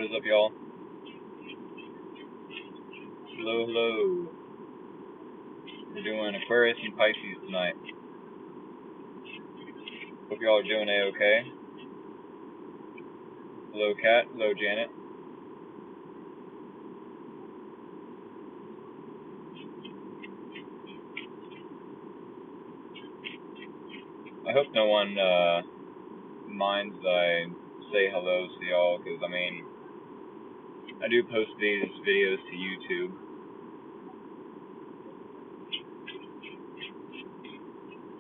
What is up, y'all? Hello, hello. We're doing Aquarius and Pisces tonight. Hope y'all are doing A-okay. Hello, Kat. Hello, Janet. I hope no one minds that I say hello to y'all, because, I mean, I do post these videos to YouTube.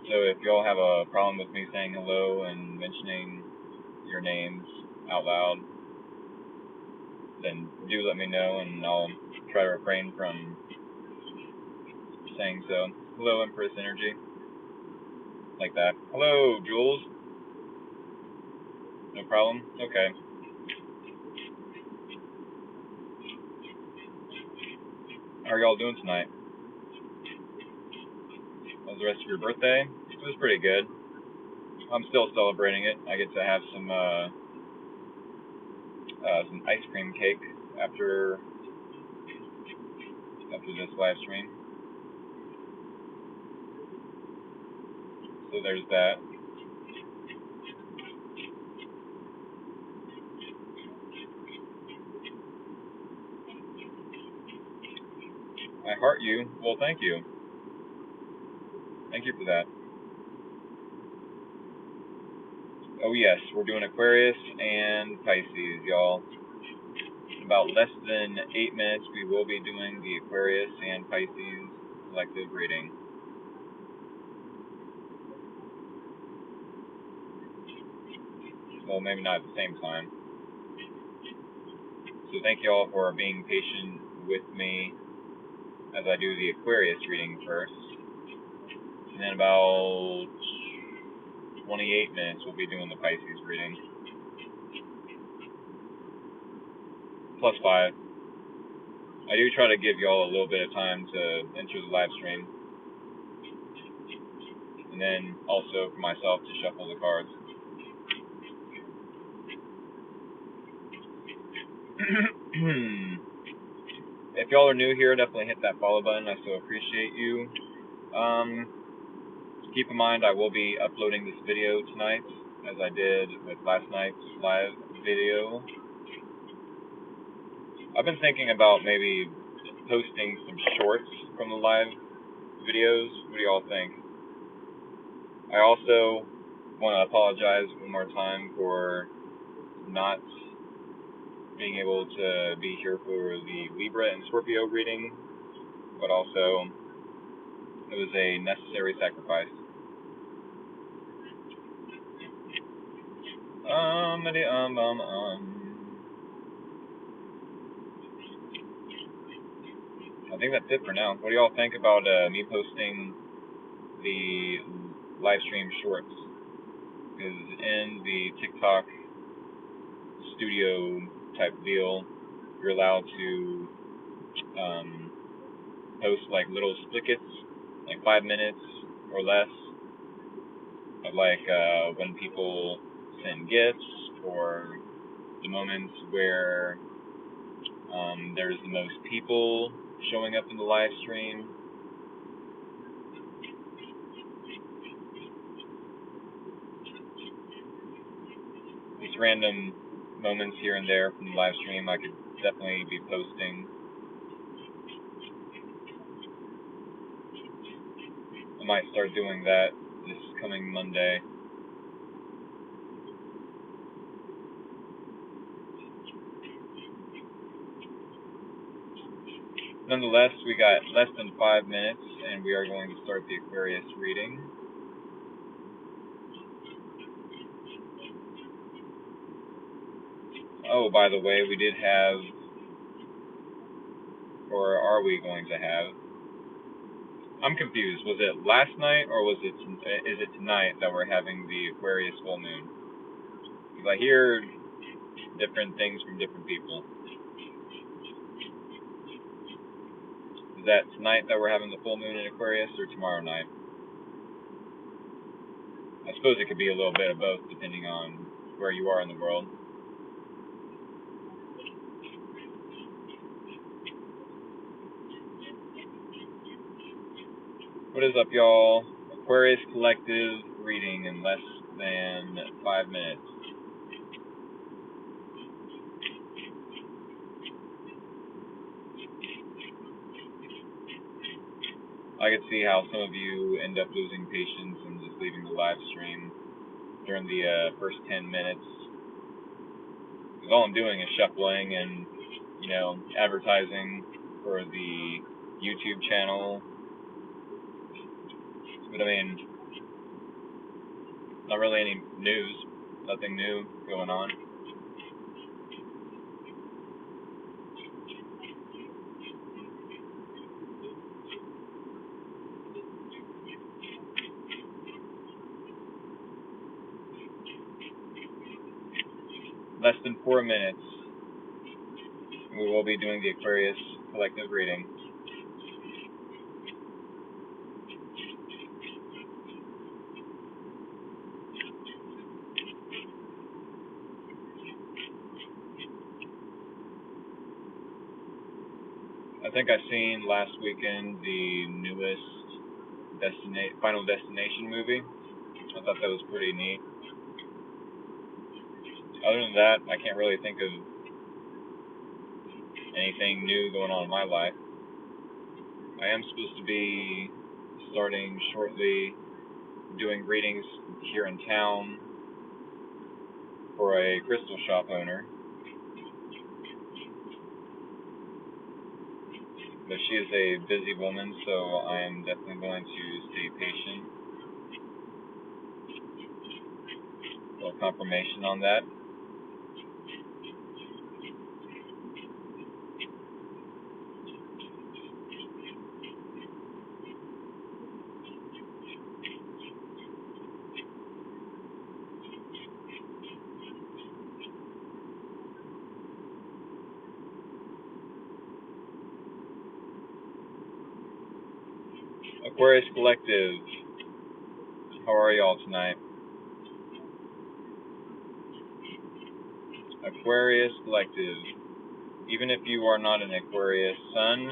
So if y'all have a problem with me saying hello and mentioning your names out loud, then do let me know, and I'll try to refrain from saying so. Hello, Empress Energy. Like that. Hello, Jules. No problem? Okay. How are y'all doing tonight? How was the rest of your birthday? It was pretty good. I'm still celebrating it. I get to have some ice cream cake after this live stream. So there's that. I heart you. Well, thank you. Thank you for that. Oh yes, we're doing Aquarius and Pisces, y'all. In about less than 8 minutes, we will be doing the Aquarius and Pisces collective reading. Well, maybe not at the same time. So thank you all for being patient with me as I do the Aquarius reading first. And then about 28 minutes we'll be doing the Pisces reading. Plus 5. I do try to give y'all a little bit of time to enter the live stream. And then also for myself to shuffle the cards. If y'all are new here, definitely hit that follow button. I so appreciate you. Keep in mind I will be uploading this video tonight, as I did with last night's live video. I've been thinking about maybe posting some shorts from the live videos. What do y'all think? I also want to apologize one more time for not being able to be here for the Libra and Scorpio reading, but also it was a necessary sacrifice. I think that's it for now. What do y'all think about me posting the live stream shorts? Because in the TikTok studio type deal, you're allowed to post like little snippets, like 5 minutes or less, of like when people send gifts, or the moments where there's the most people showing up in the live stream. These random moments here and there from the live stream I could definitely be posting. I might start doing that this coming Monday. Nonetheless, we got less than 5 minutes, and we are going to start the Aquarius reading. Oh, by the way, we did have, or are we going to have? I'm confused. Was it last night, or is it tonight that we're having the Aquarius full moon? Because I hear different things from different people. Is that tonight that we're having the full moon in Aquarius, or tomorrow night? I suppose it could be a little bit of both, depending on where you are in the world. What is up, y'all? Aquarius Collective reading in less than 5 minutes. I could see how some of you end up losing patience and just leaving the live stream during the first 10 minutes. Because all I'm doing is shuffling and, advertising for the YouTube channel. But I mean, not really any news, nothing new going on. Less than 4 minutes, we will be doing the Aquarius Collective reading. I think I seen last weekend the newest Final Destination movie. I thought that was pretty neat. Other than that, I can't really think of anything new going on in my life. I am supposed to be starting shortly doing readings here in town for a crystal shop owner. But she is a busy woman, so I am definitely going to stay patient. A little confirmation on that. Aquarius Collective, how are y'all tonight? Aquarius Collective, even if you are not an Aquarius sun,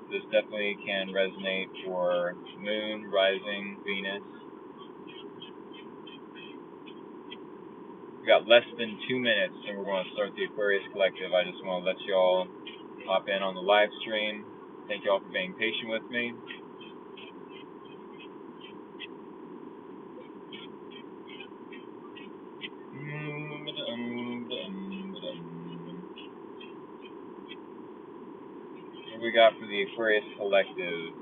this definitely can resonate for Moon, Rising, Venus. We got less than 2 minutes and we're going to start the Aquarius Collective. I just want to let y'all hop in on the live stream. Thank y'all for being patient with me. What we got for the Aquarius Collective?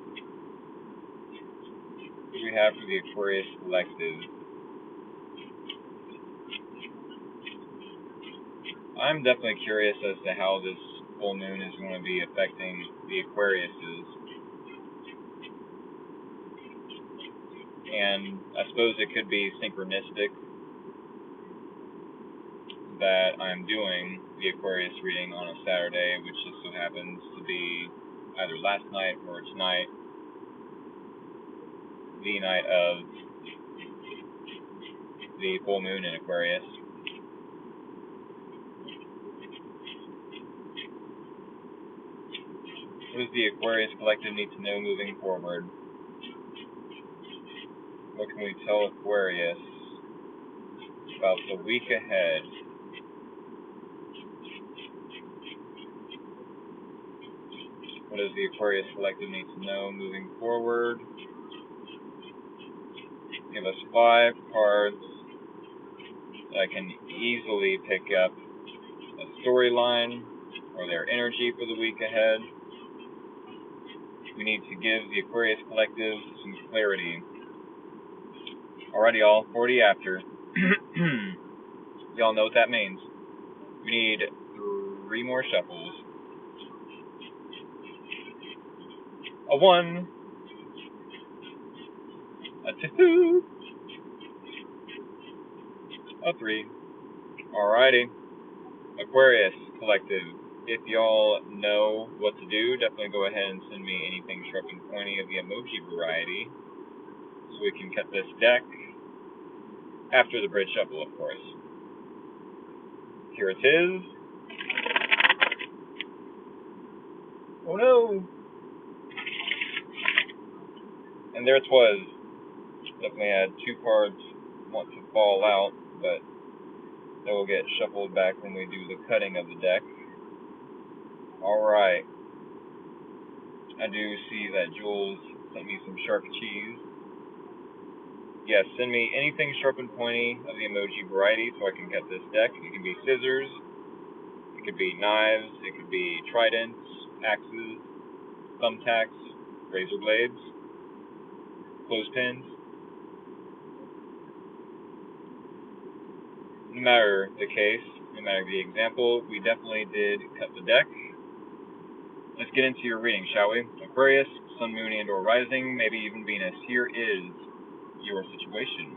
What do we have for the Aquarius Collective? I'm definitely curious as to how this full moon is going to be affecting the Aquariuses. And I suppose it could be synchronistic that I'm doing the Aquarius reading on a Saturday, which just so happens to be either last night or tonight, the night of the full moon in Aquarius. What does the Aquarius Collective need to know moving forward? What can we tell Aquarius about the week ahead? What does the Aquarius Collective need to know moving forward? Give us 5 cards that I can easily pick up a storyline or their energy for the week ahead. We need to give the Aquarius Collective some clarity. Alrighty, y'all, 40 after. Y'all know what that means. We need 3 more shuffles. A 1, a 2, a 3. Alrighty. Aquarius Collective, if y'all know what to do, definitely go ahead and send me anything sharp and pointy of the emoji variety so we can cut this deck after the bridge shuffle, of course. Here it is. Oh no! And And there it was. Definitely had 2 cards want to fall out, but they will get shuffled back when we do the cutting of the deck. Alright. I do see that Jules sent me some sharp cheese. Yes, send me anything sharp and pointy of the emoji variety so I can cut this deck. It can be scissors, it could be knives, it could be tridents, axes, thumbtacks, razor blades, clothespins. No matter the case, no matter the example, we definitely did cut the deck. Let's get into your reading, shall we? Aquarius, Sun, Moon, and or Rising, maybe even Venus. Here is your situation.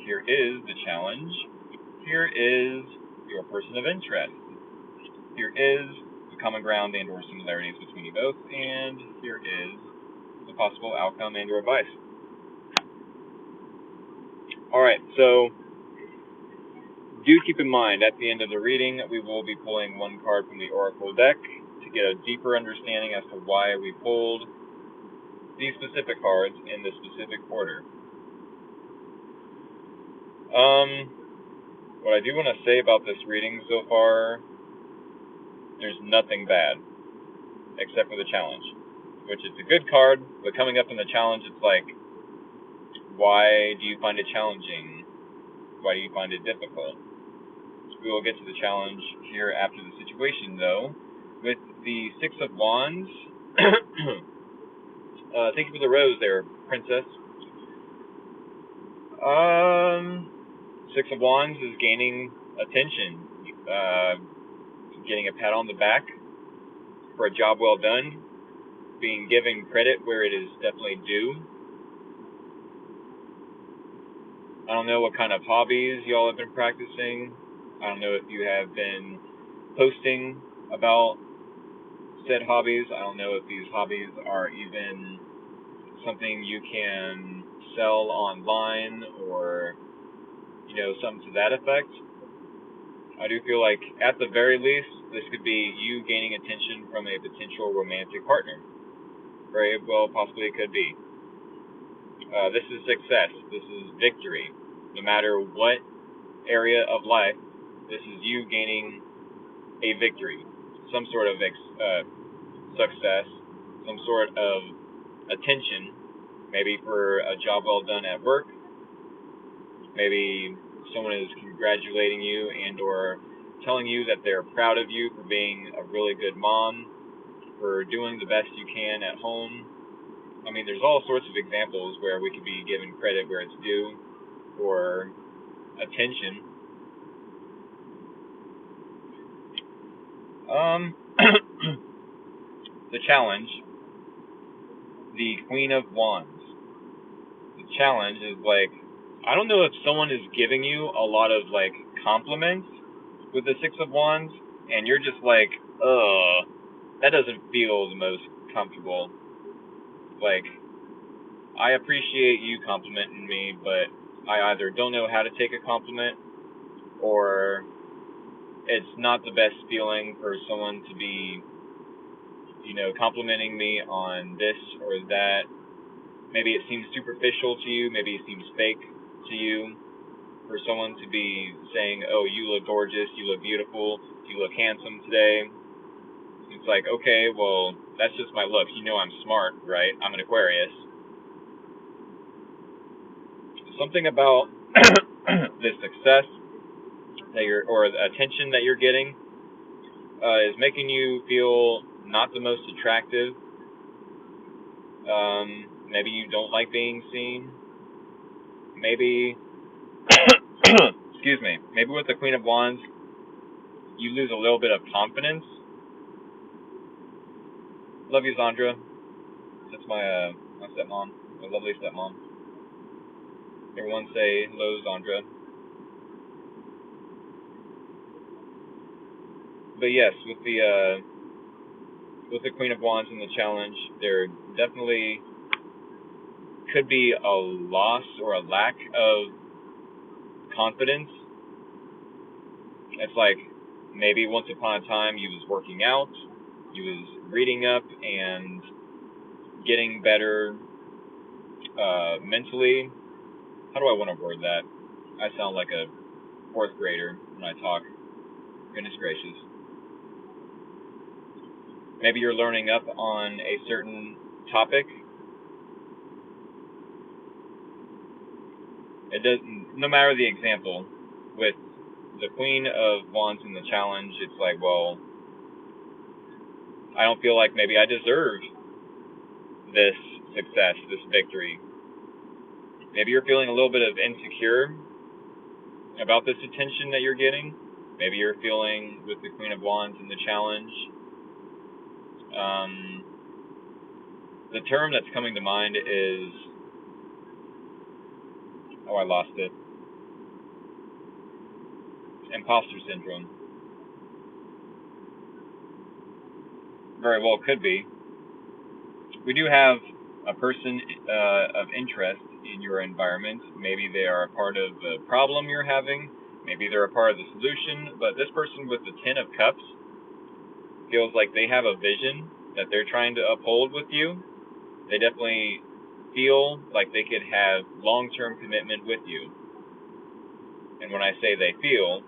Here is the challenge. Here is your person of interest. Here is the common ground and or similarities between you both. And here is the possible outcome and or advice. Alright, so do keep in mind, at the end of the reading, we will be pulling 1 card from the Oracle deck to get a deeper understanding as to why we pulled these specific cards in this specific order. What I do want to say about this reading so far, there's nothing bad, except for the challenge, which is a good card, but coming up in the challenge, it's like, why do you find it challenging? Why do you find it difficult? We will get to the challenge here after the situation, though. With the 6 of Wands, thank you for the rose there, Princess. 6 of Wands is gaining attention, getting a pat on the back for a job well done, being given credit where it is definitely due. I don't know what kind of hobbies y'all have been practicing. I don't know if you have been posting about said hobbies. I don't know if these hobbies are even something you can sell online or, something to that effect. I do feel like, at the very least, this could be you gaining attention from a potential romantic partner. Very well, possibly it could be. This is success. This is victory. No matter what area of life, this is you gaining a victory. Some sort of success. Some sort of attention. Maybe for a job well done at work. Maybe someone is congratulating you and or telling you that they're proud of you for being a really good mom, for doing the best you can at home. I mean, there's all sorts of examples where we could be given credit where it's due, or attention. The challenge, the Queen of Wands. The challenge is like, I don't know if someone is giving you a lot of like compliments with the 6 of Wands, and you're just like, that doesn't feel the most comfortable. Like, I appreciate you complimenting me, but I either don't know how to take a compliment, or it's not the best feeling for someone to be, complimenting me on this or that. Maybe it seems superficial to you, maybe it seems fake to you, for someone to be saying, oh, you look gorgeous, you look beautiful, you look handsome today. It's like, okay, well, that's just my looks. I'm smart, right? I'm an Aquarius. Something about the success that or the attention that you're getting is making you feel not the most attractive. Maybe you don't like being seen. Maybe, excuse me, maybe with the Queen of Wands, you lose a little bit of confidence. Love you, Zandra. That's my stepmom, my lovely stepmom. Everyone say hello, Zandra. But yes, with the Queen of Wands in the challenge, there definitely could be a loss or a lack of confidence. It's like, maybe once upon a time you was working out, you was reading up and getting better mentally, how do I want to word that? I sound like a fourth grader when I talk. Goodness gracious. Maybe you're learning up on a certain topic. It doesn't, no matter the example, with the Queen of Wands in the challenge, it's like, well, I don't feel like maybe I deserve this success, this victory. Maybe you're feeling a little bit of insecure about this attention that you're getting. Maybe you're feeling, with the Queen of Wands in the challenge, the term that's coming to mind is, oh, I lost it. Imposter syndrome. Very well could be. We do have a person of interest in your environment. Maybe they are a part of the problem you're having. Maybe they're a part of the solution. But this person with the Ten of Cups feels like they have a vision that they're trying to uphold with you. They definitely feel like they could have long-term commitment with you. And when I say they feel,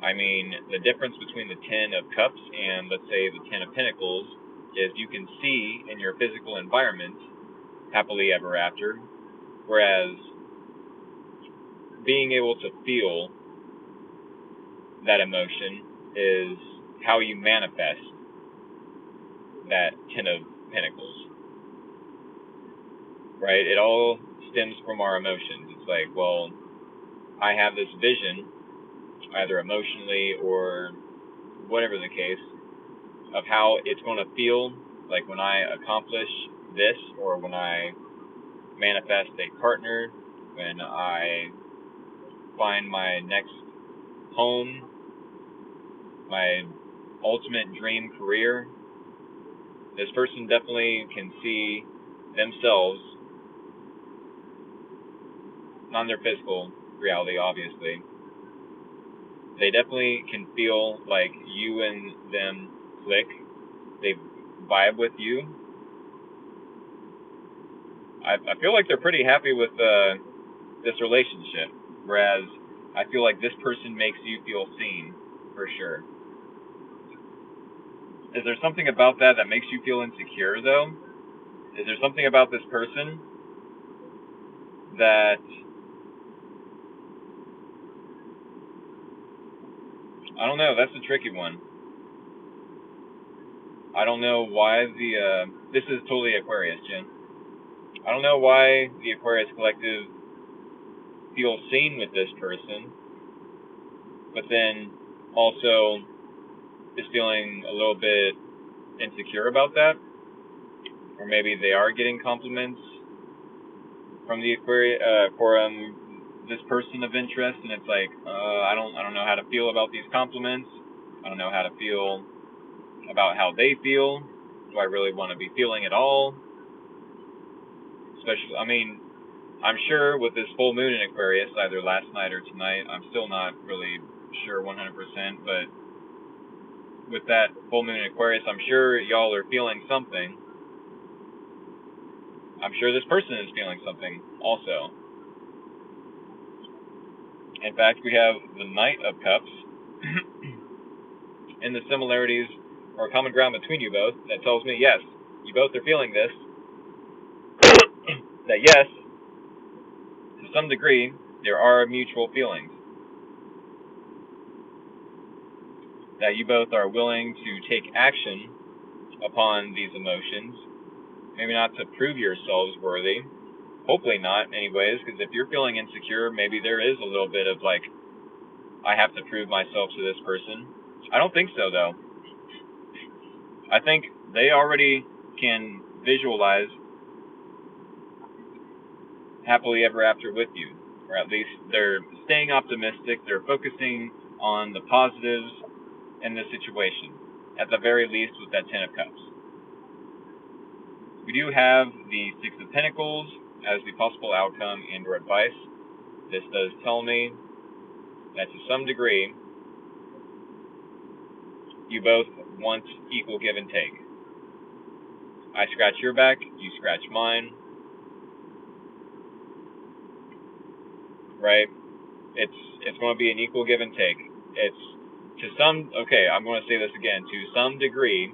I mean the difference between the Ten of Cups and, let's say, the Ten of Pentacles is you can see in your physical environment happily ever after, whereas being able to feel that emotion is how you manifest that Ten of Pentacles, right? It all stems from our emotions. It's like, well, I have this vision, either emotionally or whatever the case, of how it's going to feel like when I accomplish this, or when I manifest a partner, when I find my next home, my ultimate dream career. This person definitely can see themselves, not in their physical reality, obviously. They definitely can feel like you and them click. They vibe with you. I feel like they're pretty happy with this relationship, whereas I feel like this person makes you feel seen, for sure. Is there something about that that makes you feel insecure, though? Is there something about this person that, I don't know, that's a tricky one. I don't know why this is totally Aquarius, Jen. I don't know why the Aquarius Collective feels seen with this person, but then also is feeling a little bit insecure about that. Or maybe they are getting compliments from the Aquarius, this person of interest, and it's like, I don't know how to feel about these compliments. I don't know how to feel about how they feel. Do I really want to be feeling at all? Especially, I mean, I'm sure with this full moon in Aquarius, either last night or tonight, I'm still not really sure 100%, but with that full moon in Aquarius, I'm sure y'all are feeling something. I'm sure this person is feeling something also. In fact, we have the Knight of Cups and the similarities or common ground between you both that tells me, yes, you both are feeling this. That yes, to some degree, there are mutual feelings. That you both are willing to take action upon these emotions. Maybe not to prove yourselves worthy. Hopefully not, anyways, because if you're feeling insecure, maybe there is a little bit of like, I have to prove myself to this person. I don't think so, though. I think they already can visualize happily ever after with you. Or at least they're staying optimistic. They're focusing on the positives in the situation. At the very least with that Ten of Cups. We do have the Six of Pentacles as the possible outcome and or advice. This does tell me that to some degree, you both want equal give and take. I scratch your back, you scratch mine. right? It's going to be an equal give and take. It's to some, okay, I'm going to say this again, to some degree,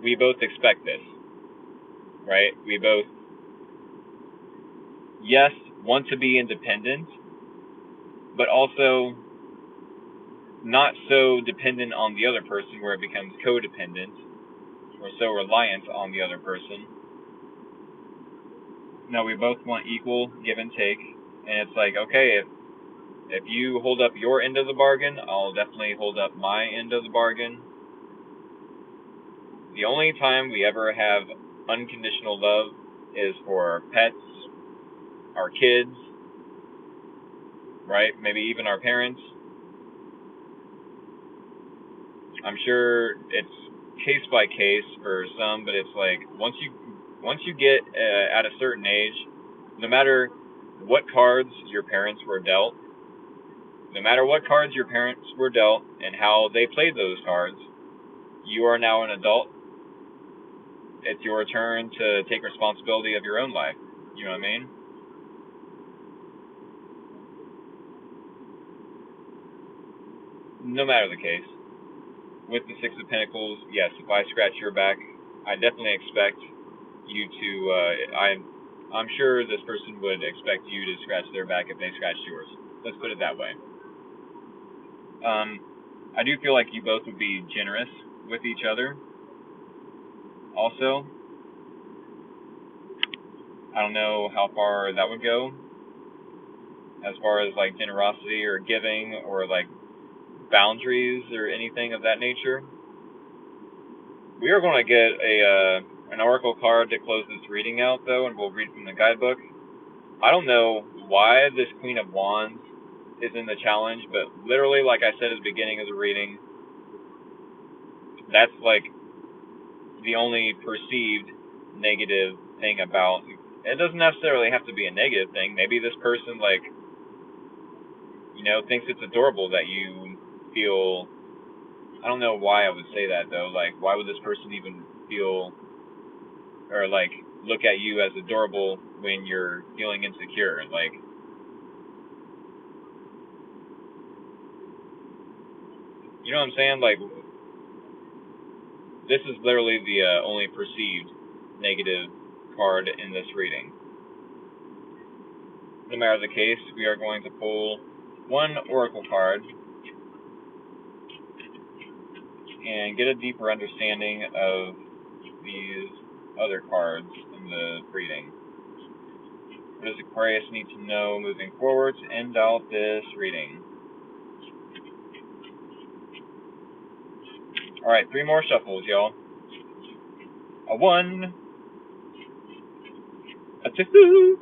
we both expect this, right? We both, yes, want to be independent, but also not so dependent on the other person where it becomes codependent, or so reliant on the other person. No, we both want equal give and take, and it's like, okay, if you hold up your end of the bargain, I'll definitely hold up my end of the bargain. The only time we ever have unconditional love is for our pets, our kids, right? Maybe even our parents. I'm sure it's case by case for some, but it's like once you get at a certain age, no matter what cards your parents were dealt, and how they played those cards, you are now an adult. It's your turn to take responsibility of your own life. You know what I mean? No matter the case. With the Six of Pentacles, yes, if I scratch your back, I definitely expect you to, I'm sure this person would expect you to scratch their back if they scratched yours. Let's put it that way. I do feel like you both would be generous with each other. Also, I don't know how far that would go, as far as like generosity or giving or like boundaries or anything of that nature. We are going to get an oracle card to close this reading out, though, and we'll read from the guidebook. I don't know why this Queen of Wands is in the challenge, but literally, like I said at the beginning of the reading, that's like the only perceived negative thing about it. Doesn't necessarily have to be a negative thing. Maybe this person, like, thinks it's adorable that you feel. I don't know why I would say that, though. Like, why would this person even feel or like look at you as adorable when you're feeling insecure? Like, you know what I'm saying? Like, this is literally the only perceived negative card in this reading. No matter the case, we are going to pull one oracle card and get a deeper understanding of these other cards in the reading. What does Aquarius need to know moving forward to end out this reading? Alright, 3 more shuffles, y'all. A 1, a 2,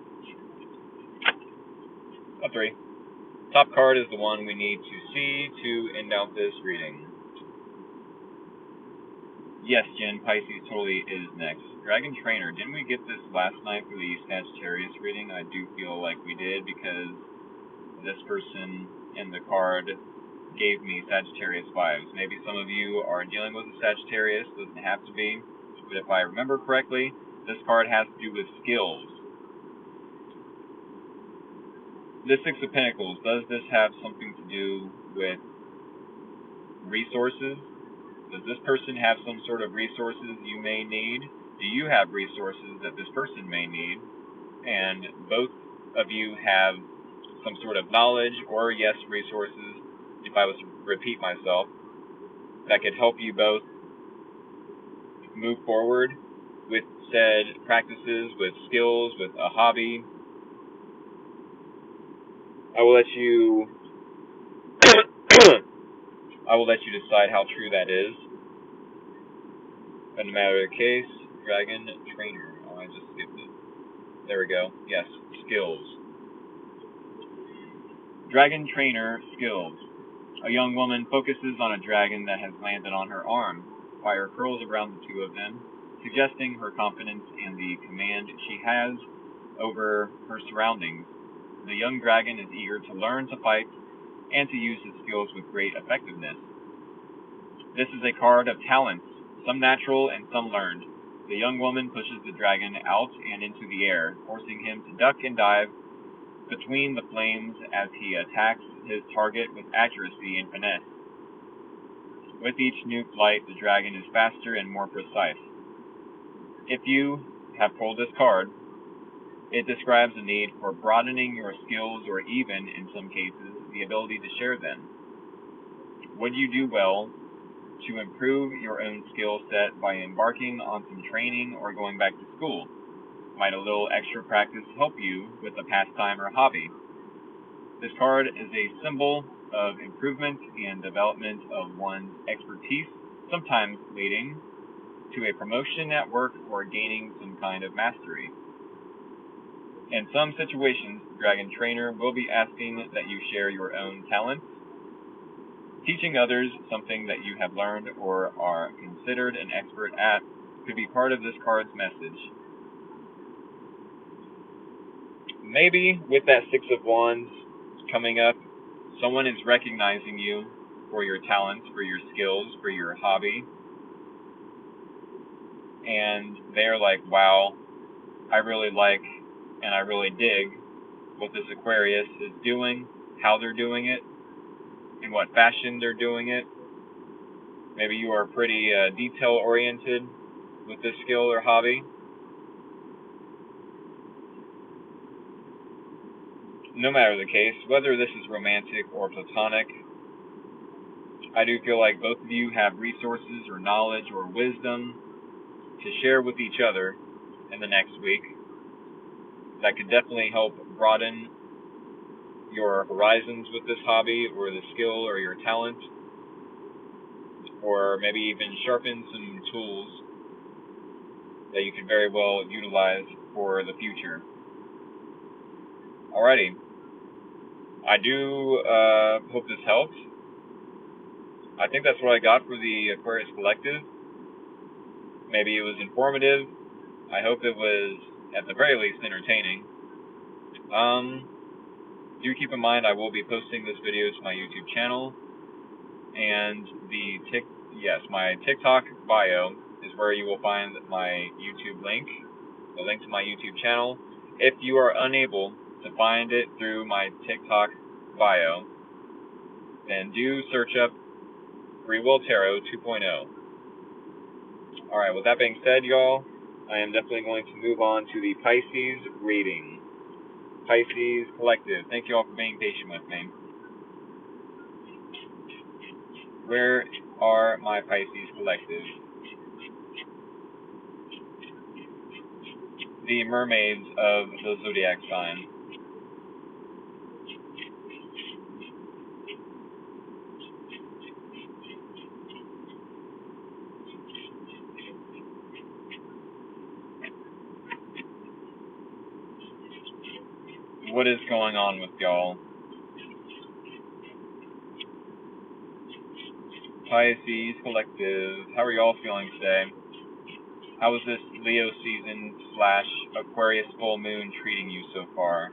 a 3. Top card is the one we need to see to end out this reading. Yes, Jen, Pisces totally is next. Dragon Trainer, didn't we get this last night for the Sagittarius reading? I do feel like we did, because this person in the card gave me Sagittarius vibes. Maybe some of you are dealing with a Sagittarius, doesn't have to be, but if I remember correctly, this card has to do with skills. The Six of Pentacles, does this have something to do with resources? Does this person have some sort of resources you may need? Do you have resources that this person may need? And both of you have some sort of knowledge or, yes, resources, if I was to repeat myself, that could help you both move forward with said practices, with skills, with a hobby. I will let you decide how true that is. But no matter the case, Dragon Trainer. Oh, I just skipped it. There we go. Yes, skills. Dragon Trainer skills. A young woman focuses on a dragon that has landed on her arm. Fire curls around the two of them, suggesting her confidence and the command she has over her surroundings. The young dragon is eager to learn to fight and to use his skills with great effectiveness. This is a card of talents, some natural and some learned. The young woman pushes the dragon out and into the air, forcing him to duck and dive between the flames as he attacks his target with accuracy and finesse. With each new flight, the dragon is faster and more precise. If you have pulled this card, it describes the need for broadening your skills or even, in some cases, the ability to share them. Would you do well to improve your own skill set by embarking on some training or going back to school? Might a little extra practice help you with a pastime or hobby? This card is a symbol of improvement and development of one's expertise, sometimes leading to a promotion at work or gaining some kind of mastery. In some situations, the Dragon Trainer will be asking that you share your own talents. Teaching others something that you have learned or are considered an expert at could be part of this card's message. Maybe with that Six of Wands coming up, someone is recognizing you for your talents, for your skills, for your hobby, and they're like, wow, I really like and I really dig what this Aquarius is doing, how they're doing it, in what fashion they're doing it. Maybe you are pretty detail-oriented with this skill or hobby. No matter the case, whether this is romantic or platonic, I do feel like both of you have resources or knowledge or wisdom to share with each other in the next week that could definitely help broaden your horizons with this hobby or the skill or your talent, or maybe even sharpen some tools that you could very well utilize for the future. Alrighty. I do hope this helps. I think that's what I got for the Aquarius Collective. Maybe it was informative. I hope it was, at the very least, entertaining. Do keep in mind I will be posting this video to my YouTube channel, and my TikTok bio is where you will find my YouTube link, the link to my YouTube channel. If you are unable to find it through my TikTok bio, then do search up Free Will Tarot 2.0. Alright, with that being said, y'all, I am definitely going to move on to the Pisces reading. Pisces Collective, thank you all for being patient with me. Where are my Pisces Collective? The mermaids of the zodiac sign. What is going on with y'all? Pisces Collective, how are y'all feeling today? How is this Leo season / Aquarius full moon treating you so far?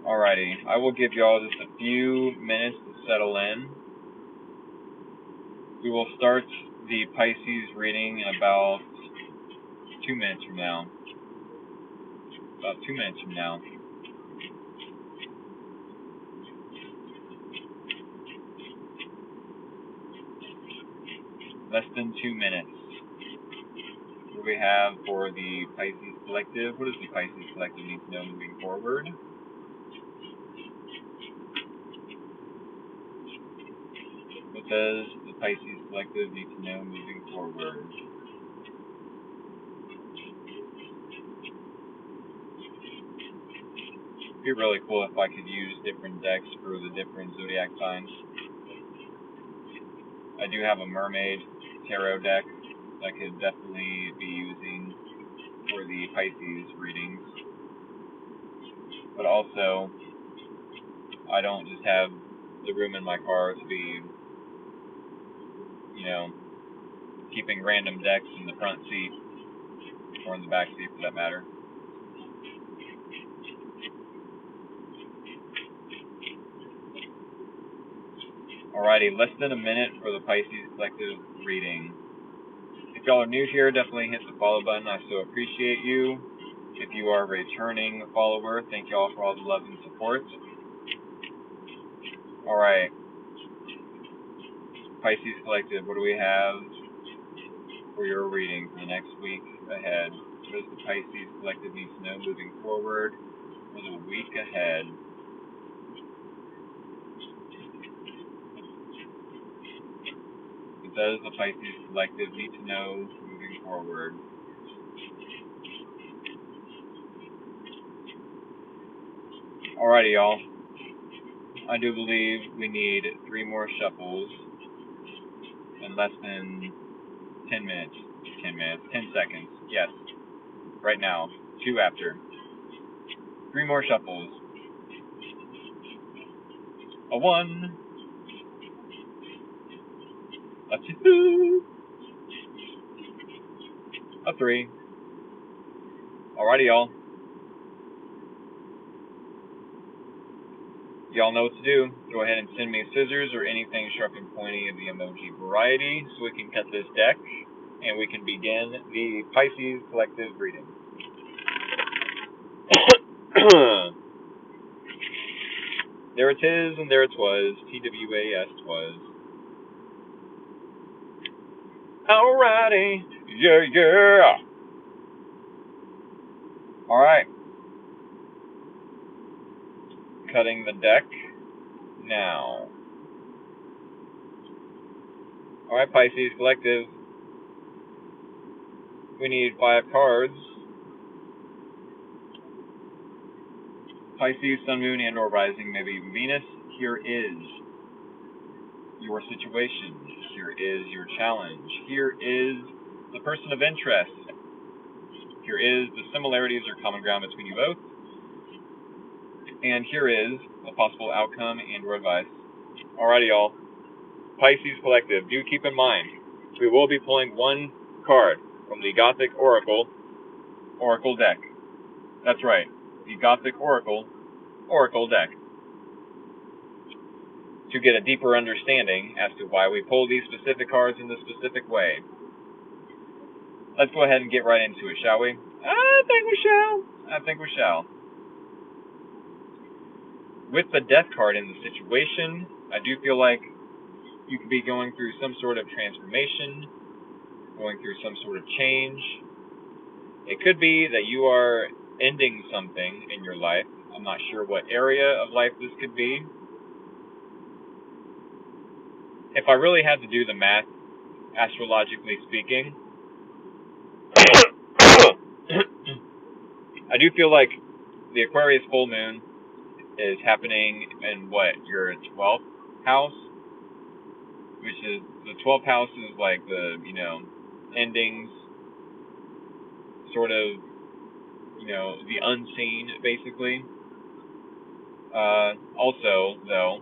Alrighty, I will give y'all just a few minutes to settle in. We will start the Pisces reading in about 2 minutes from now. About 2 minutes from now. Less than 2 minutes. What do we have for the Pisces Collective? What does the Pisces Collective need to know moving forward? What does the Pisces Collective need to know moving forward? It'd be really cool if I could use different decks for the different zodiac signs. I do have a mermaid tarot deck that I could definitely be using for the Pisces readings. But also, I don't just have the room in my car to be, keeping random decks in the front seat, or in the back seat for that matter. Alrighty, less than a minute for the Pisces Collective reading. If y'all are new here, definitely hit the follow button. I so appreciate you. If you are a returning follower, thank y'all for all the love and support. Alright, Pisces Collective, what do we have for your reading for the next week ahead? What does the Pisces Collective need to know moving forward for the week ahead? What does the Pisces Collective need to know moving forward? Alrighty, y'all. I do believe we need 3 more shuffles in less than 10 minutes. 10 seconds. Yes. Right now. 2 after. 3 more shuffles. A 1. A 2. A 3. Alrighty, y'all. Y'all know what to do. Go ahead and send me scissors or anything sharp and pointy of the emoji variety so we can cut this deck and we can begin the Pisces Collective reading. There it is and there it was. TWAS twas. Alrighty. Yeah. Alright. Cutting the deck now. Alright, Pisces Collective. We need 5 cards. Pisces, Sun, Moon, and or Rising, maybe even Venus. Here is your situation. Here is your challenge. Here is the person of interest. Here is the similarities or common ground between you both. And here is a possible outcome and or advice. Alrighty, y'all. Pisces Collective, do keep in mind, we will be pulling 1 card from the Gothic Oracle deck. That's right, the Gothic Oracle deck. To get a deeper understanding as to why we pull these specific cards in this specific way. Let's go ahead and get right into it, shall we? I think we shall. With the Death card in the situation, I do feel like you could be going through some sort of transformation, going through some sort of change. It could be that you are ending something in your life. I'm not sure what area of life this could be. If I really had to do the math, astrologically speaking, I do feel like the Aquarius full moon is happening in your 12th house, which is, the 12th house is like the, endings, sort of, the unseen, basically. Also, though,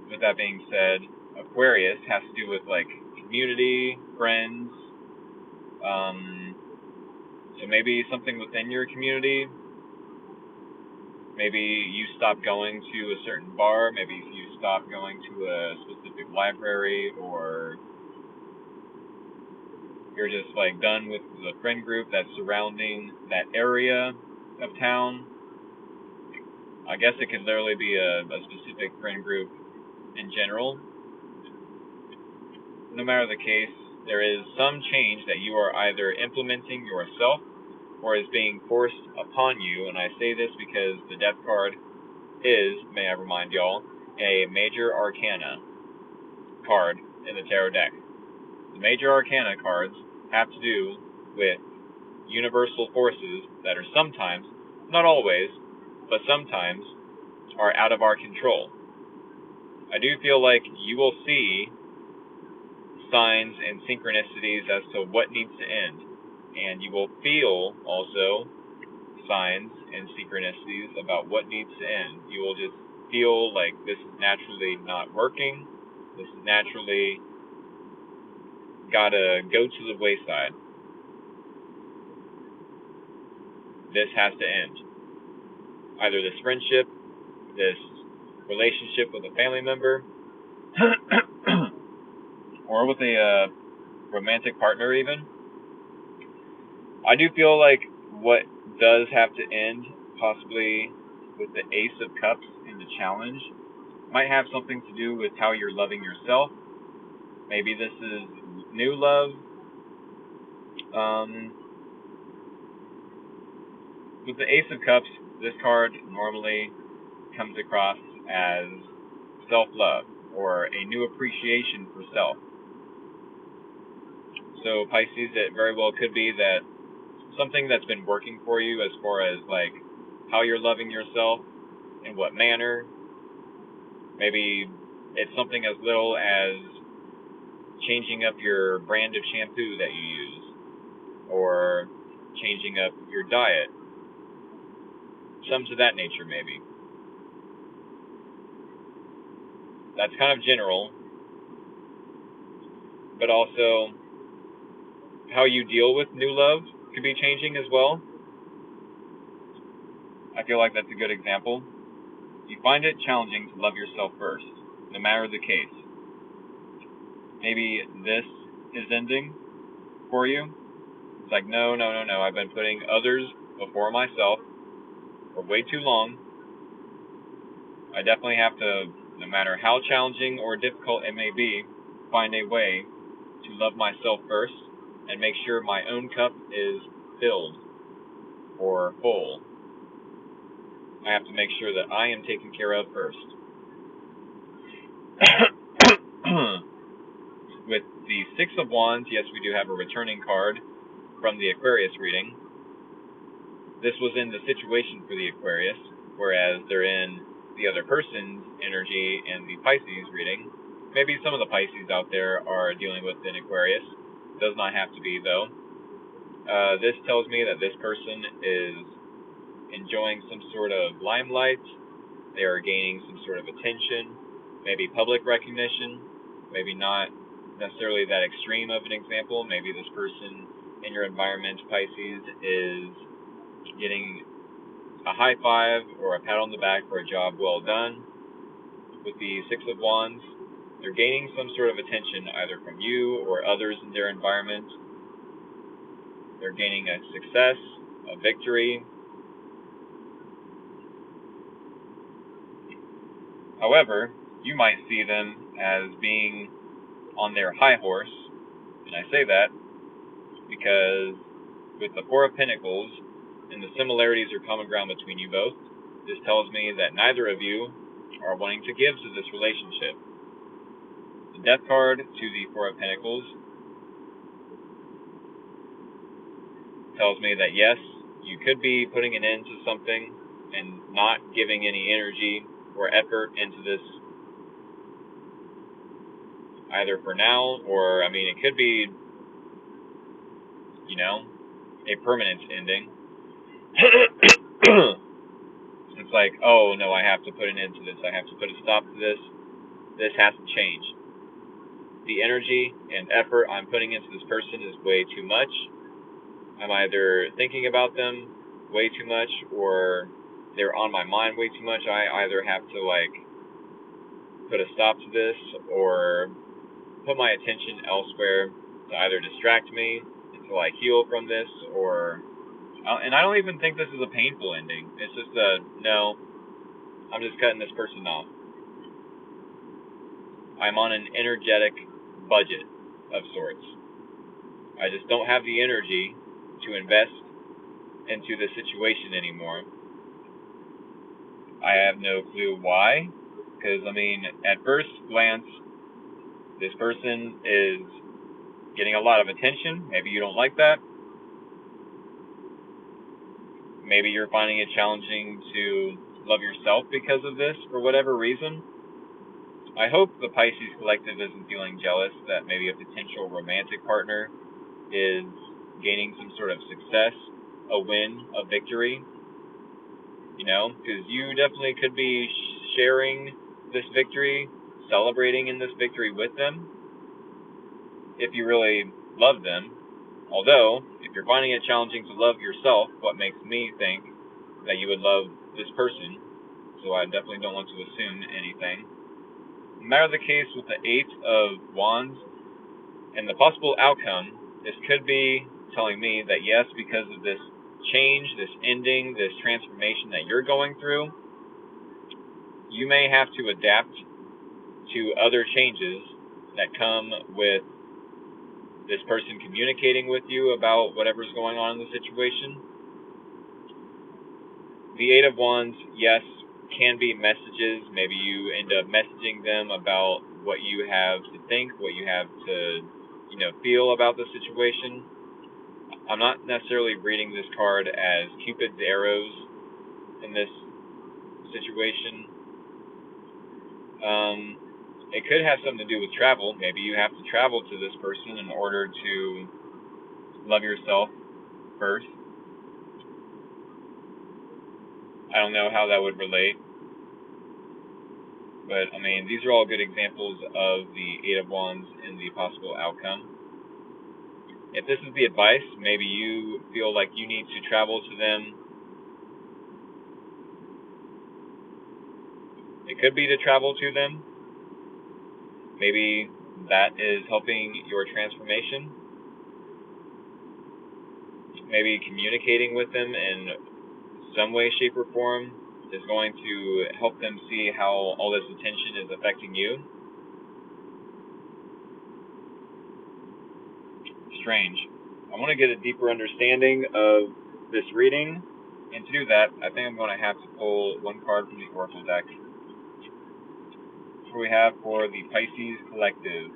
with that being said, Aquarius has to do with, like, community, friends, so maybe something within your community. Maybe you stop going to a certain bar, maybe you stop going to a specific library, or you're just, like, done with the friend group that's surrounding that area of town. I guess it could literally be a specific friend group in general. No matter the case, there is some change that you are either implementing yourself or is being forced upon you, and I say this because the Death card is, may I remind y'all, a Major Arcana card in the Tarot deck. The Major Arcana cards have to do with universal forces that are sometimes, not always, but sometimes, are out of our control. I do feel like you will see signs and synchronicities as to what needs to end, and you will feel also signs and synchronicities about what needs to end. You will just feel like this is naturally not working, this is naturally gotta go to the wayside, this has to end. Either this friendship, this relationship with a family member, or with a romantic partner even. I do feel like what does have to end, possibly with the Ace of Cups in the challenge, might have something to do with how you're loving yourself. Maybe this is new love. With the Ace of Cups, this card normally comes across as self-love or a new appreciation for self. So Pisces, it very well could be that something that's been working for you as far as like how you're loving yourself, in what manner. Maybe it's something as little as changing up your brand of shampoo that you use, or changing up your diet. Something to that nature, maybe. That's kind of general, but also how you deal with new love could be changing as well. I feel like that's a good example. You find it challenging to love yourself first, no matter the case. Maybe this is ending for you. It's like, no, I've been putting others before myself for way too long. I definitely have to, no matter how challenging or difficult it may be, find a way to love myself first and make sure my own cup is filled or full. I have to make sure that I am taken care of first. With the Six of Wands, yes, we do have a returning card from the Aquarius reading. This was in the situation for the Aquarius, whereas they're in the other person's energy in the Pisces reading. Maybe some of the Pisces out there are dealing with an Aquarius. Does not have to be, though. This tells me that this person is enjoying some sort of limelight. They are gaining some sort of attention, maybe public recognition, maybe not necessarily that extreme of an example. Maybe this person in your environment, Pisces, is getting a high five or a pat on the back for a job well done. With the Six of Wands, they're gaining some sort of attention either from you or others in their environment. They're gaining a success, a victory. However, you might see them as being on their high horse, and I say that because with the Four of Pentacles and the similarities or common ground between you both, this tells me that neither of you are wanting to give to this relationship. The Death card to the Four of Pentacles tells me that yes, you could be putting an end to something and not giving any energy or effort into this either for now or, it could be, a permanent ending. It's like, oh no, I have to put an end to this. I have to put a stop to this. This has to change. The energy and effort I'm putting into this person is way too much. I'm either thinking about them way too much or they're on my mind way too much. I either have to put a stop to this or put my attention elsewhere to either distract me until I heal from this, or and I don't even think this is a painful ending. It's just no, I'm just cutting this person off. I'm on an energetic budget of sorts. I just don't have the energy to invest into this situation anymore. I have no clue why, because at first glance, this person is getting a lot of attention. Maybe you don't like that. Maybe you're finding it challenging to love yourself because of this, for whatever reason. I hope the Pisces Collective isn't feeling jealous that maybe a potential romantic partner is gaining some sort of success, a win, a victory. Because you definitely could be sharing this victory, celebrating in this victory with them, if you really love them. Although, if you're finding it challenging to love yourself, what makes me think that you would love this person? So I definitely don't want to assume anything. No matter the case with the Eight of Wands and the possible outcome, this could be telling me that yes, because of this change, this ending, this transformation that you're going through, you may have to adapt to other changes that come with this person communicating with you about whatever's going on in the situation. The Eight of Wands, yes, can be messages. Maybe you end up messaging them about what you have to think, what you have to, feel about the situation. I'm not necessarily reading this card as Cupid's arrows in this situation. It could have something to do with travel. Maybe you have to travel to this person in order to love yourself first. I don't know how that would relate. But, these are all good examples of the Eight of Wands and the possible outcome. If this is the advice, maybe you feel like you need to travel to them. It could be to travel to them. Maybe that is helping your transformation. Maybe communicating with them in some way, shape, or form is going to help them see how all this attention is affecting you. Strange. I want to get a deeper understanding of this reading, and to do that, I think I'm going to have to pull one card from the Oracle deck. What we have for the Pisces Collective.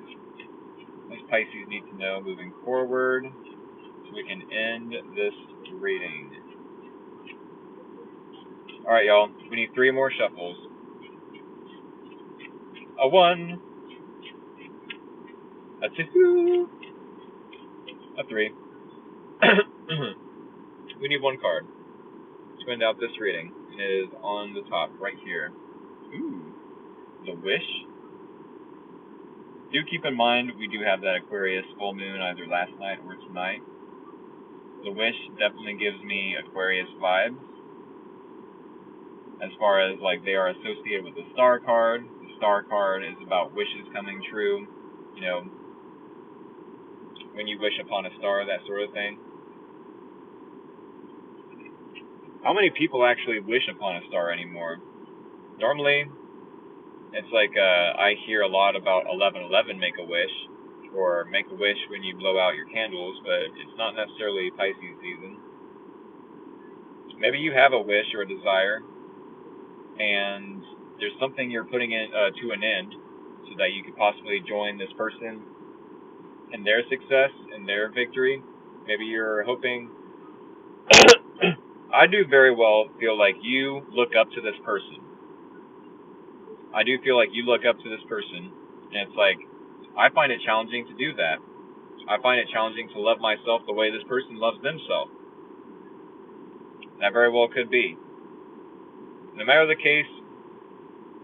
What does Pisces need to know moving forward so we can end this reading? Alright, y'all. We need 3 more shuffles. A 1, a 2, a 3. We need 1 card to end out this reading. It is on the top, right here. Ooh, the Wish. Do keep in mind, we do have that Aquarius full moon either last night or tonight. The Wish definitely gives me Aquarius vibes. As far as, they are associated with the Star card. The Star card is about wishes coming true. When you wish upon a star, that sort of thing. How many people actually wish upon a star anymore? Normally, it's I hear a lot about 11/11 Make-A-Wish, or Make-A-Wish when you blow out your candles, but it's not necessarily Pisces season. Maybe you have a wish or a desire, and there's something you're putting in to an end, so that you could possibly join this person in their success, in their victory. Maybe you're hoping... I do very well feel like you look up to this person. I do feel like you look up to this person, and it's I find it challenging to do that. I find it challenging to love myself the way this person loves themselves. That very well could be. No matter the case,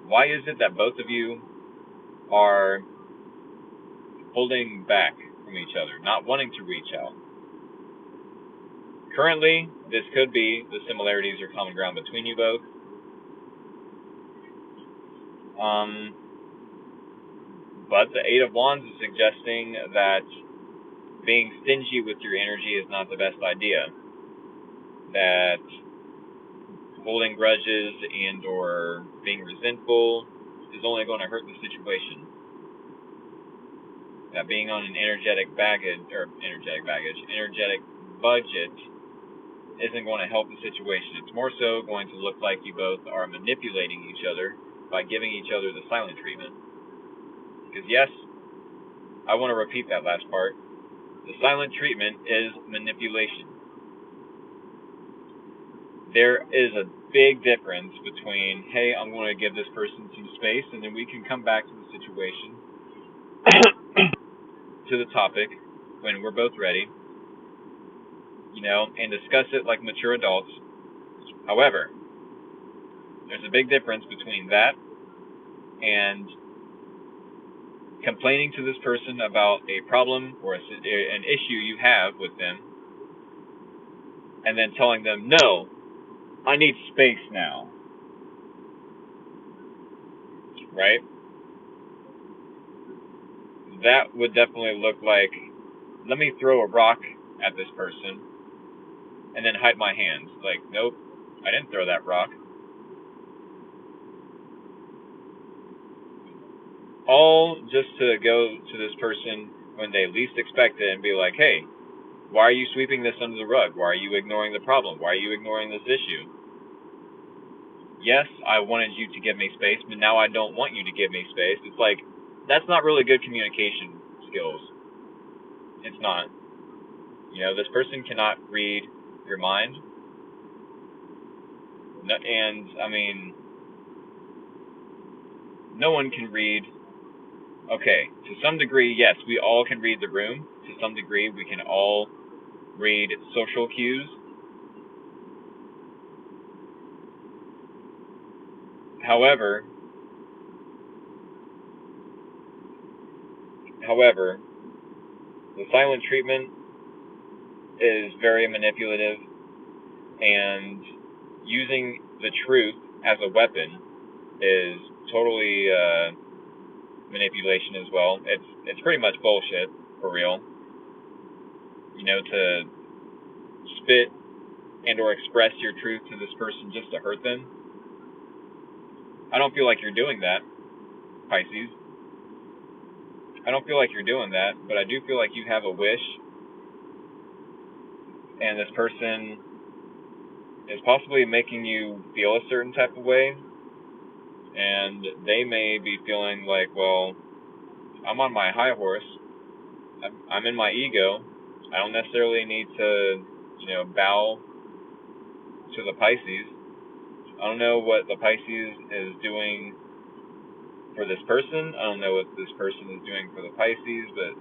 why is it that both of you are holding back from each other, not wanting to reach out? Currently, this could be the similarities or common ground between you both. But the Eight of Wands is suggesting that being stingy with your energy is not the best idea. That holding grudges and or being resentful is only going to hurt the situation. That being on an energetic budget isn't going to help the situation. It's more so going to look like you both are manipulating each other by giving each other the silent treatment. Because yes, I want to repeat that last part. The silent treatment is manipulation. There is a big difference between, hey, I'm going to give this person some space, and then we can come back to the situation, to the topic, when we're both ready, and discuss it like mature adults. However, there's a big difference between that and complaining to this person about a problem or an issue you have with them, and then telling them, no, I need space now, right? That would definitely look like, let me throw a rock at this person and then hide my hands. Like, nope, I didn't throw that rock. All just to go to this person when they least expect it and be like, hey, why are you sweeping this under the rug? Why are you ignoring the problem? Why are you ignoring this issue? Yes, I wanted you to give me space, but now I don't want you to give me space. It's like, that's not really good communication skills. It's not. You know, this person cannot read your mind. And, I mean, no one can read. Okay, to some degree, yes, we all can read the room. To some degree, we can all read social cues. However, the silent treatment is very manipulative, and using the truth as a weapon is totally manipulation as well. It's pretty much bullshit, for real. You know, to spit and or express your truth to this person just to hurt them. I don't feel like you're doing that, Pisces. I don't feel like you're doing that, but I do feel like you have a wish, and this person is possibly making you feel a certain type of way, and they may be feeling like, well, I'm on my high horse, I'm in my ego, I don't necessarily need to, bow to the Pisces. I don't know what the Pisces is doing for this person. I don't know what this person is doing for the Pisces, but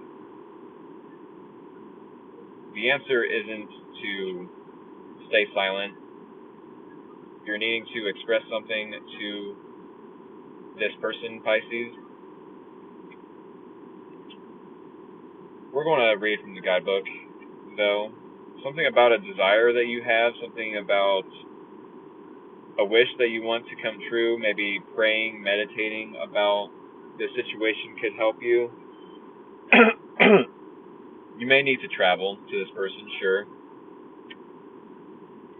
the answer isn't to stay silent. You're needing to express something to this person, Pisces. We're going to read from the guidebook, though. Something about a desire that you have, something about a wish that you want to come true, maybe praying, meditating about this situation could help you. You may need to travel to this person, sure,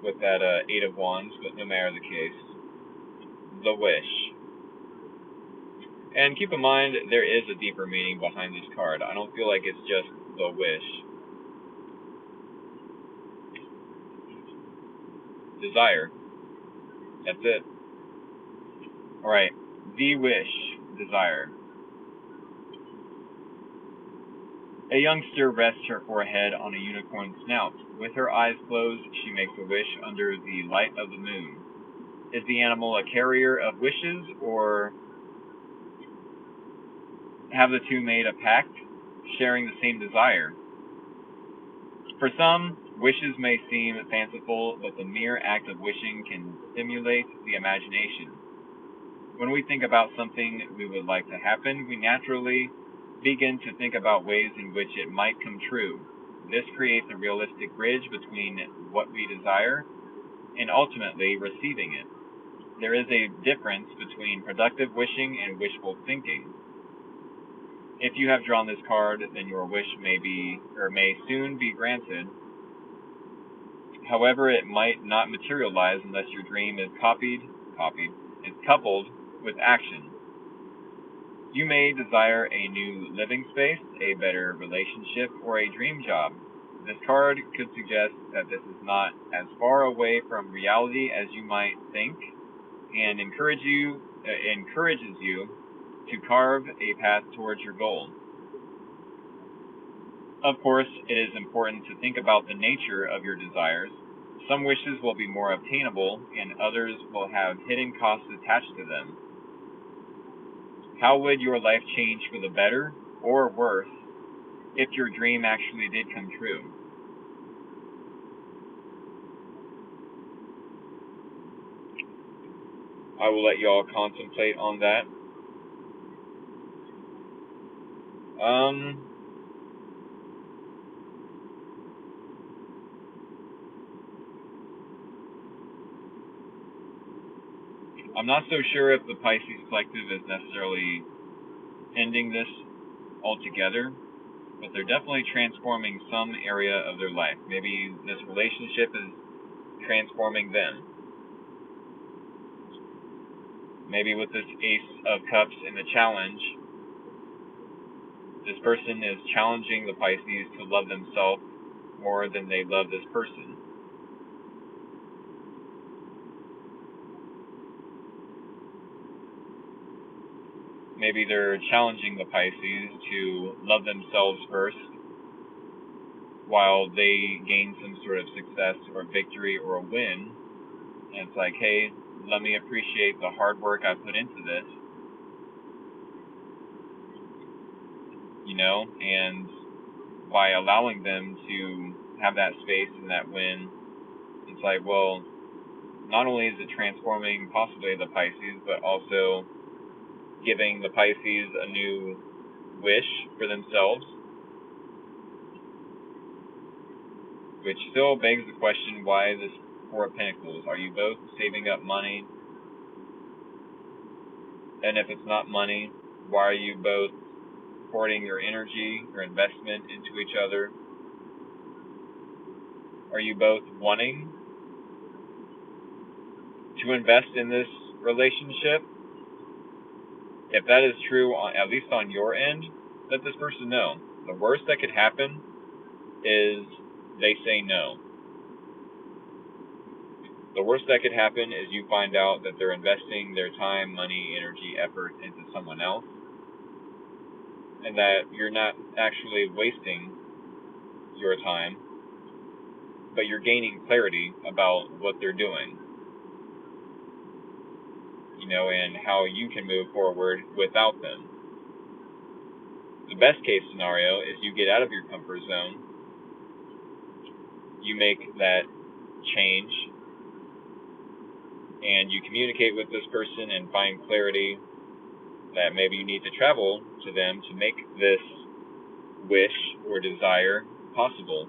with that Eight of Wands, but no matter the case. The wish. And keep in mind, there is a deeper meaning behind this card. I don't feel like it's just the wish. Desire. That's it. Alright. The wish. Desire. A youngster rests her forehead on a unicorn snout. With her eyes closed, she makes a wish under the light of the moon. Is the animal a carrier of wishes, or have the two made a pact, sharing the same desire? For some, wishes may seem fanciful, but the mere act of wishing can stimulate the imagination. When we think about something we would like to happen, we naturally begin to think about ways in which it might come true. This creates a realistic bridge between what we desire and ultimately receiving it. There is a difference between productive wishing and wishful thinking. If you have drawn this card, then your wish may soon be granted. However, it might not materialize unless your dream is coupled with action. You may desire a new living space, a better relationship, or a dream job. This card could suggest that this is not as far away from reality as you might think, and encourages you to carve a path towards your goal. Of course, it is important to think about the nature of your desires. Some wishes will be more obtainable, and others will have hidden costs attached to them. How would your life change for the better or worse if your dream actually did come true? I will let you all contemplate on that. Um, I'm not so sure if the Pisces Collective is necessarily ending this altogether, but they're definitely transforming some area of their life. Maybe this relationship is transforming them. Maybe with this Ace of Cups in the challenge, this person is challenging the Pisces to love themselves more than they love this person. Maybe they're challenging the Pisces to love themselves first while they gain some sort of success or victory or a win. And it's like, hey, let me appreciate the hard work I put into this, and by allowing them to have that space and that win, it's like, well, not only is it transforming possibly the Pisces, but also giving the Pisces a new wish for themselves, which still begs the question, why this Four of Pentacles? Are you both saving up money? And if it's not money, why are you both pouring your energy, your investment into each other? Are you both wanting to invest in this relationship? If that is true, at least on your end, let this person know. The worst that could happen is they say no. The worst that could happen is you find out that they're investing their time, money, energy, effort into someone else, and that you're not actually wasting your time, but you're gaining clarity about what they're doing, and how you can move forward without them. The best case scenario is you get out of your comfort zone, you make that change, and you communicate with this person and find clarity that maybe you need to travel to them to make this wish or desire possible.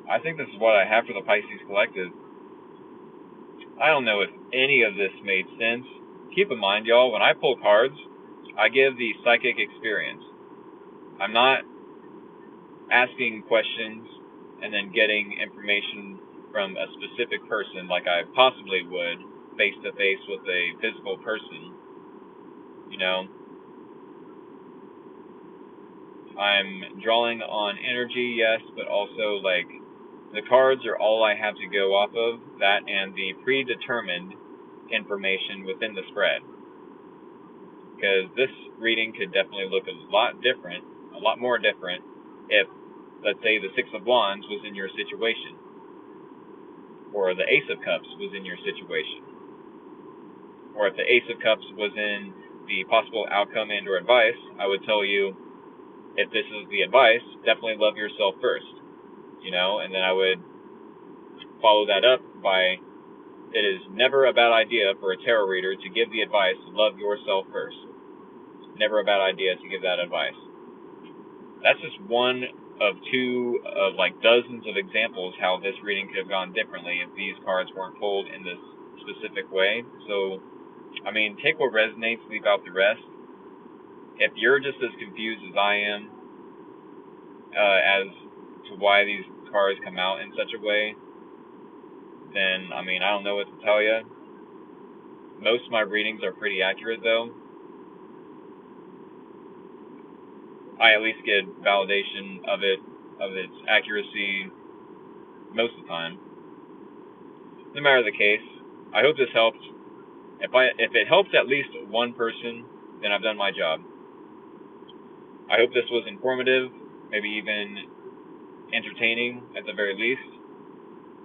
I think this is what I have for the Pisces Collective. I don't know if any of this made sense. Keep in mind, y'all, when I pull cards, I give the psychic experience. I'm not asking questions and then getting information from a specific person like I possibly would face to face with a physical person. I'm drawing on energy, yes, but also like the cards are all I have to go off of, that and the predetermined information within the spread. Because this reading could definitely look a lot different, a lot more different, if, let's say, the Six of Wands was in your situation, or the Ace of Cups was in your situation, or if the Ace of Cups was in the possible outcome and or advice, I would tell you, if this is the advice, definitely love yourself first, and then I would follow that up by, it is never a bad idea for a tarot reader to give the advice, love yourself first. Never a bad idea to give that advice. That's just one of two of like dozens of examples how this reading could have gone differently if these cards weren't pulled in this specific way. So, take what resonates, leave out the rest. If you're just as confused as I am as to why these cards come out in such a way, then, I don't know what to tell you. Most of my readings are pretty accurate, though. I at least get validation of its accuracy most of the time. No matter the case, I hope this helped. If it helps at least one person, then I've done my job. I hope this was informative, maybe even entertaining at the very least.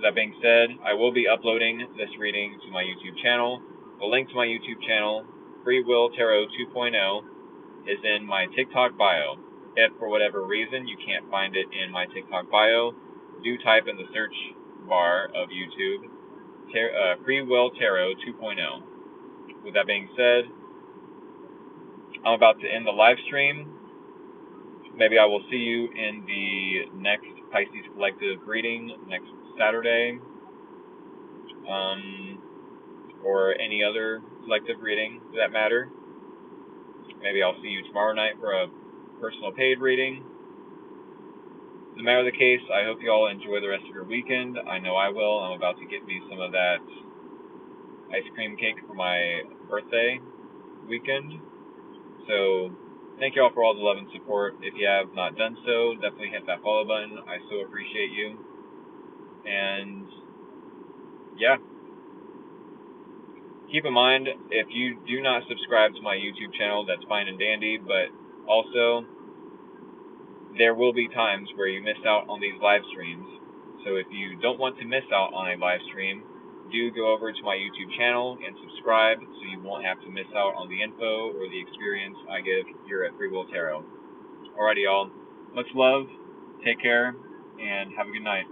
That being said, I will be uploading this reading to my YouTube channel. The link to my YouTube channel, Free Will Tarot 2.0, is in my TikTok bio. If for whatever reason you can't find it in my TikTok bio, do type in the search bar of YouTube, Free Will Tarot 2.0. with that being said, I'm about to end the live stream. Maybe I will see you in the next Pisces Collective reading next Saturday, or any other collective reading for that matter. Maybe I'll see you tomorrow night for a personal paid reading. No matter the case, I hope you all enjoy the rest of your weekend. I know I will. I'm about to get me some of that ice cream cake for my birthday weekend. So thank you all for all the love and support. If you have not done so, definitely hit that follow button. I so appreciate you. And yeah, keep in mind, if you do not subscribe to my YouTube channel, that's fine and dandy, but also there will be times where you miss out on these live streams. So if you don't want to miss out on a live stream, do go over to my YouTube channel and subscribe so you won't have to miss out on the info or the experience I give here at Free Will Tarot. Alrighty, y'all. Much love, take care, and have a good night.